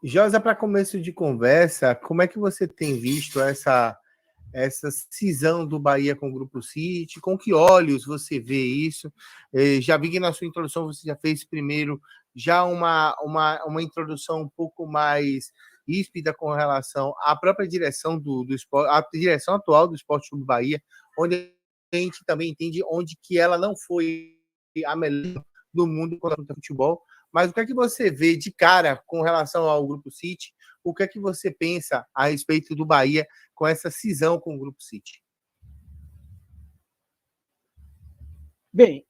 Josa, para começo de conversa, como é que você tem visto essa cisão do Bahia com o Grupo City? Com que olhos você vê isso? Já vi que na sua introdução você já fez primeiro já uma introdução um pouco mais ríspida com relação à própria direção do esporte, a direção atual do Esporte Clube Bahia, onde a gente também entende onde que ela não foi a melhor do mundo quanto ao futebol. Mas o que é que você vê de cara com relação ao Grupo City? O que é que você pensa a respeito do Bahia com essa cisão com o Grupo City? Bem,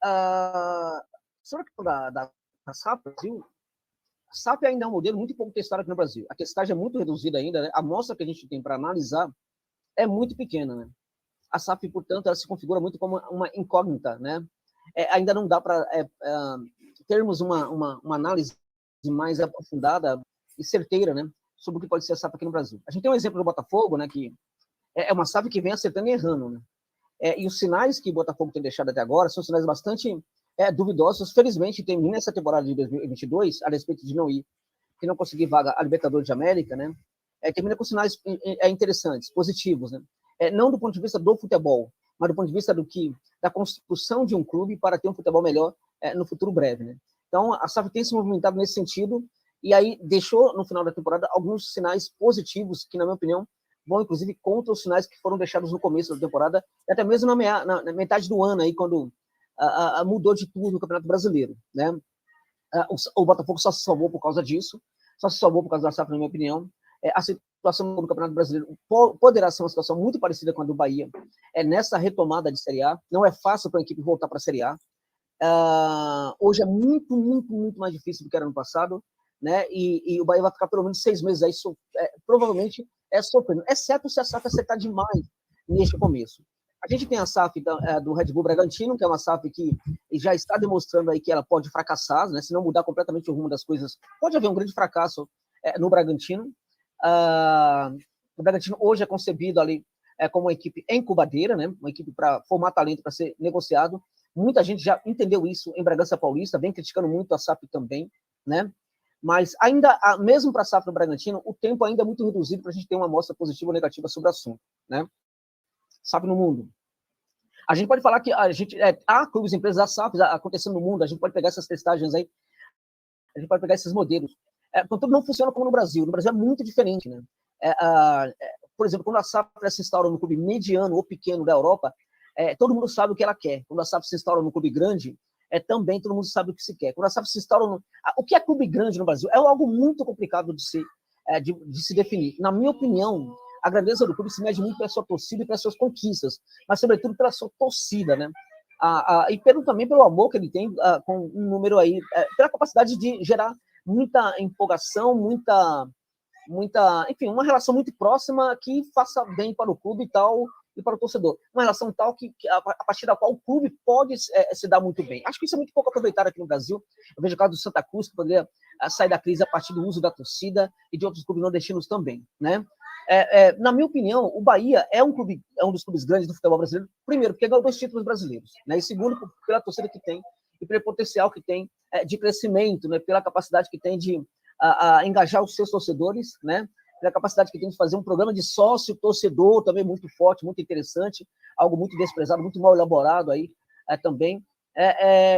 sobre a questão da SAP Brasil, a SAP ainda é um modelo muito pouco testado aqui no Brasil. A testagem é muito reduzida ainda, né? A amostra que a gente tem para analisar é muito pequena, né? A SAP, portanto, ela se configura muito como uma incógnita, né? Ainda não dá para termos uma análise mais aprofundada e certeira, né, sobre o que pode ser a SAP aqui no Brasil. A gente tem um exemplo do Botafogo, né, que é uma SAP que vem acertando e errando, né? E os sinais que o Botafogo tem deixado até agora são sinais bastante duvidosos. Felizmente, tem nessa temporada de 2022, a respeito de não ir, que não conseguir vaga a Libertadores de América, né, termina com sinais interessantes, positivos, né? Não do ponto de vista do futebol, mas do ponto de vista da construção de um clube para ter um futebol melhor no futuro breve, né? Então, a SAF tem se movimentado nesse sentido e aí deixou, no final da temporada, alguns sinais positivos que, na minha opinião, vão, inclusive, contra os sinais que foram deixados no começo da temporada, e até mesmo na metade do ano, aí, quando mudou de tudo no Campeonato Brasileiro, né? O Botafogo só se salvou por causa disso, só se salvou por causa da SAF, na minha opinião. A situação do Campeonato Brasileiro poderá ser uma situação muito parecida com a do Bahia, nessa retomada de Série A. Não é fácil para a equipe voltar para a Série A. Hoje é muito, muito, muito mais difícil do que era no passado, né? E o Bahia vai ficar pelo menos 6 meses aí, provavelmente sofrendo, exceto se a SAF acertar demais neste começo. A gente tem a SAF do Red Bull Bragantino, que é uma SAF que já está demonstrando aí que ela pode fracassar, né? Se não mudar completamente o rumo das coisas, pode haver um grande fracasso no Bragantino. O Bragantino hoje é concebido ali como uma equipe incubadeira, né? Uma equipe para formar talento para ser negociado. Muita gente já entendeu isso em Bragança Paulista, vem criticando muito a SAF também, né? Mas ainda, mesmo para a SAF do Bragantino, o tempo ainda é muito reduzido para a gente ter uma amostra positiva ou negativa sobre o assunto, né? SAF no mundo. A gente pode falar que há clubes e empresas da SAF acontecendo no mundo, a gente pode pegar essas testagens aí, a gente pode pegar esses modelos. Contudo, não funciona como no Brasil. No Brasil é muito diferente, né? Por exemplo, quando a SAF se instaura no clube mediano ou pequeno da Europa, todo mundo sabe o que ela quer. Quando a SAF se instaura no clube grande, também todo mundo sabe o que se quer. Quando a SAF se instaura o que é clube grande no Brasil? É algo muito complicado de se definir. Na minha opinião, a grandeza do clube se mede muito pela sua torcida e pelas suas conquistas, mas, sobretudo, pela sua torcida, né? E também pelo amor que ele tem com um número aí, pela capacidade de gerar muita empolgação, enfim, uma relação muito próxima que faça bem para o clube e tal, e para o torcedor. Uma relação tal que a partir da qual o clube pode se dar muito bem. Acho que isso é muito pouco aproveitado aqui no Brasil. Eu vejo o caso do Santa Cruz, que poderia sair da crise a partir do uso da torcida e de outros clubes nordestinos também, né? Na minha opinião, o Bahia é um dos clubes grandes do futebol brasileiro, primeiro, porque ganhou 2 títulos brasileiros, né? E segundo, pela torcida que tem e pelo potencial que tem de crescimento, né? Pela capacidade que tem de engajar os seus torcedores, né? Pela capacidade que tem de fazer um programa de sócio-torcedor também muito forte, muito interessante, algo muito desprezado, muito mal elaborado aí também,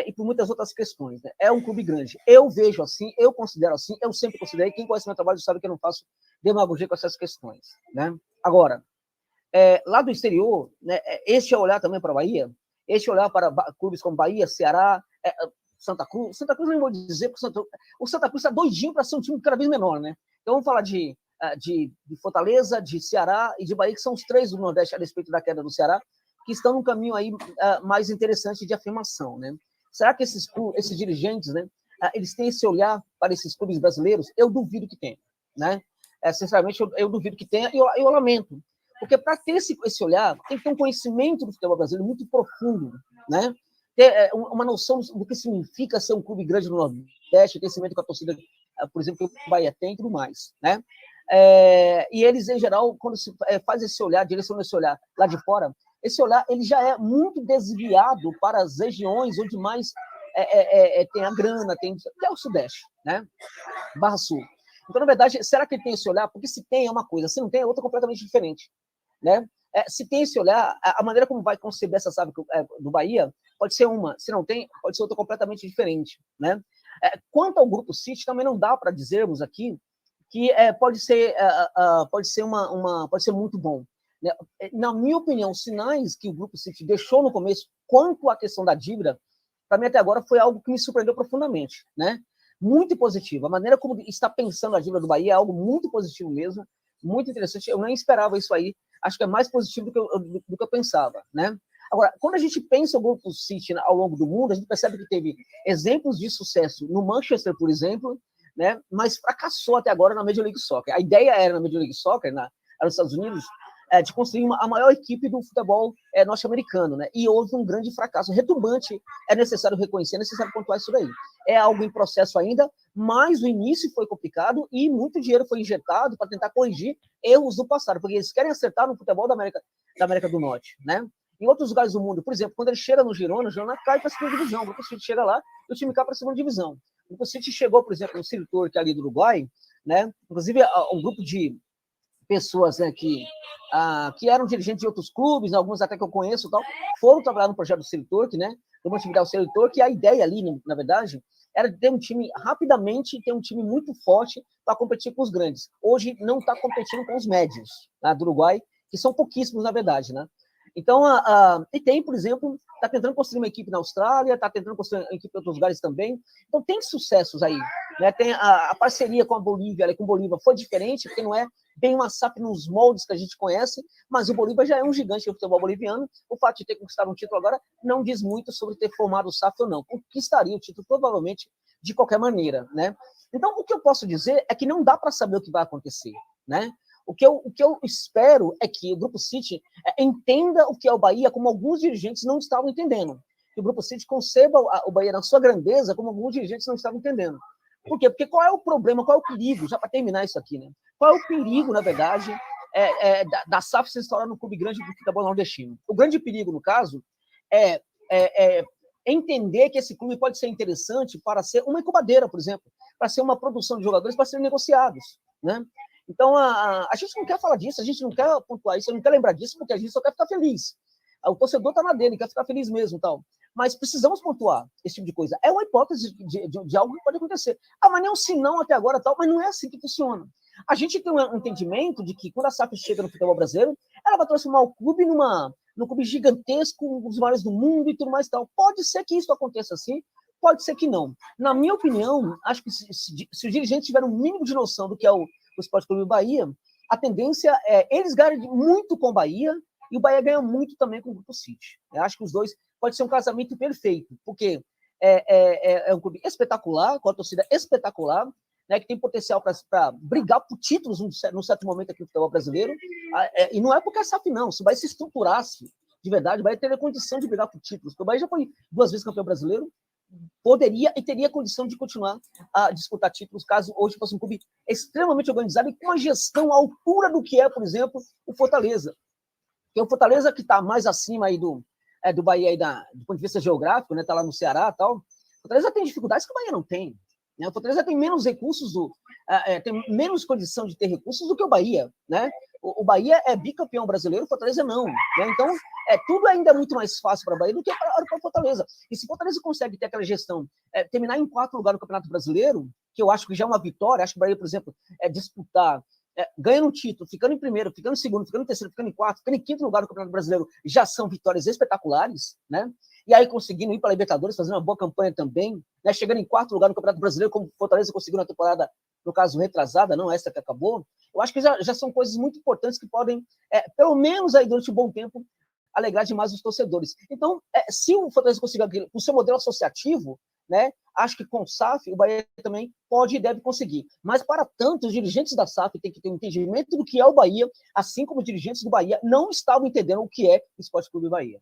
e por muitas outras questões, né? É um clube grande. Eu vejo assim, eu considero assim, eu sempre considerei, quem conhece meu trabalho sabe que eu não faço demagogia com essas questões, né? Agora, lá do exterior, né, este olhar também para a Bahia, este olhar para clubes como Bahia, Ceará, Santa Cruz eu não vou dizer, porque o Santa Cruz está doidinho para ser um time cada vez menor, né? Então vamos falar de Fortaleza, de Ceará e de Bahia, que são os 3 do Nordeste a respeito da queda do Ceará, que estão num caminho aí mais interessante de afirmação, né? Será que esses dirigentes, né, eles têm esse olhar para esses clubes brasileiros? Eu duvido que tenha, né? Sinceramente, eu duvido que tenha, e eu lamento, porque para ter esse olhar, tem que ter um conhecimento do futebol brasileiro muito profundo, né? Ter uma noção do que significa ser um clube grande no Nordeste, conhecimento com a torcida, por exemplo, que o Bahia tem e tudo mais, né? E eles, em geral, quando se faz esse olhar, direciona esse olhar lá de fora, esse olhar ele já é muito desviado para as regiões onde mais tem a grana, que é o Sudeste, né? Barra Sul. Então, na verdade, será que ele tem esse olhar? Porque se tem é uma coisa, se não tem é outra completamente diferente, né? Se tem esse olhar, a maneira como vai conceber essa SAF do Bahia pode ser uma, se não tem, pode ser outra completamente diferente, né? Quanto ao Grupo City, também não dá para dizermos aqui que pode ser muito bom, né? Na minha opinião, os sinais que o Grupo City deixou no começo quanto à questão da dívida, para mim até agora foi algo que me surpreendeu profundamente, né? Muito positivo. A maneira como está pensando a dívida do Bahia é algo muito positivo mesmo, muito interessante. Eu nem esperava isso aí. Acho que é mais positivo do que eu pensava, né? Agora, quando a gente pensa o Grupo City ao longo do mundo, a gente percebe que teve exemplos de sucesso no Manchester, por exemplo, né? Mas fracassou até agora na Major League Soccer. A ideia era na Major League Soccer, nos Estados Unidos, de construir a maior equipe do futebol norte-americano, né? E houve um grande fracasso retumbante. É necessário reconhecer, é necessário pontuar isso daí. É algo em processo ainda, mas o início foi complicado e muito dinheiro foi injetado para tentar corrigir erros do passado, porque eles querem acertar no futebol da América do Norte, né? Em outros lugares do mundo, por exemplo, quando ele chega no Girona, o Girona cai para a segunda divisão, o Grupo City chega lá e o time cai para a segunda divisão. O Grupo City chegou, por exemplo, no City Torque ali do Uruguai, né? Inclusive um grupo de pessoas, né, que eram dirigentes de outros clubes, alguns até que eu conheço, tal, foram trabalhar no projeto do City Torque, né? Do atividade do City Torque, e a ideia ali, na verdade, era ter um time rapidamente, ter um time muito forte para competir com os grandes. Hoje não está competindo com os médios, tá, do Uruguai, que são pouquíssimos, na verdade, né? Então, e tem, por exemplo, está tentando construir uma equipe na Austrália, está tentando construir uma equipe em outros lugares também. Então, tem sucessos aí, né? Tem a parceria com a Bolívia, com o Bolívar foi diferente, porque não é bem uma SAF nos moldes que a gente conhece, mas o Bolívar já é um gigante do futebol boliviano. O fato de ter conquistado um título agora não diz muito sobre ter formado o SAF ou não. Conquistaria o título provavelmente de qualquer maneira, né? Então, o que eu posso dizer é que não dá para saber o que vai acontecer, né? O que eu espero é que o Grupo City entenda o que é o Bahia como alguns dirigentes não estavam entendendo. Que o Grupo City conceba o Bahia na sua grandeza como alguns dirigentes não estavam entendendo. Por quê? Porque qual é o problema, qual é o perigo, já para terminar isso aqui, né? Qual é o perigo, na verdade, da SAF se instaurar no clube grande do futebol nordestino? O grande perigo, no caso, é entender que esse clube pode ser interessante para ser uma incubadeira, por exemplo, para ser uma produção de jogadores para serem negociados, né? Então, a gente não quer falar disso, a gente não quer pontuar isso, não quer lembrar disso, porque a gente só quer ficar feliz. O torcedor está na dele, quer ficar feliz mesmo, tal. Mas precisamos pontuar esse tipo de coisa. É uma hipótese de algo que pode acontecer. Mas nem um sinão até agora, tal, mas não é assim que funciona. A gente tem um entendimento de que quando a SAF chega no futebol brasileiro, ela vai transformar o clube num clube gigantesco, um dos maiores do mundo e tudo mais tal. Pode ser que isso aconteça assim, pode ser que não. Na minha opinião, acho que se os dirigentes tiverem um mínimo de noção do que é o Esporte Clube Bahia, a tendência é eles ganharem muito com o Bahia e o Bahia ganha muito também com o Grupo City. Eu acho que os dois pode ser um casamento perfeito, porque é um clube espetacular, com a torcida espetacular, né, que tem potencial para brigar por títulos num certo momento aqui no futebol brasileiro. E não é porque é SAF, não. Se o Bahia se estruturasse de verdade, o Bahia teria condição de brigar por títulos. Porque o Bahia já foi 2 vezes campeão brasileiro, poderia e teria condição de continuar a disputar títulos, caso hoje fosse um clube extremamente organizado e com uma gestão à altura do que é, por exemplo, o Fortaleza. Que é o Fortaleza que está mais acima aí do Bahia, aí do ponto de vista geográfico, né? Está lá no Ceará e tal. O Fortaleza tem dificuldades que o Bahia não tem. Né? O Fortaleza tem menos recursos, tem menos condição de ter recursos do que o Bahia, né? O Bahia é bicampeão brasileiro, o Fortaleza não. Né? Então, tudo ainda é muito mais fácil para o Bahia do que para o Fortaleza. E se o Fortaleza consegue ter aquela gestão, terminar em 4º lugar no Campeonato Brasileiro, que eu acho que já é uma vitória, acho que o Bahia, por exemplo, disputar, ganhando um título, ficando em primeiro, ficando em segundo, ficando em terceiro, ficando em 4º, ficando em 5º lugar no Campeonato Brasileiro, já são vitórias espetaculares, né? E aí conseguindo ir para a Libertadores, fazendo uma boa campanha também, né? Chegando em 4º lugar no Campeonato Brasileiro, como o Fortaleza conseguiu na temporada, no caso, retrasada, não essa que acabou. Eu acho que já são coisas muito importantes que podem, pelo menos aí durante um bom tempo, alegrar demais os torcedores. Então, se o Fortaleza conseguir o seu modelo associativo, né, acho que com o SAF, o Bahia também pode e deve conseguir. Mas, para tanto, os dirigentes da SAF têm que ter um entendimento do que é o Bahia, assim como os dirigentes do Bahia não estavam entendendo o que é o Esporte Clube Bahia.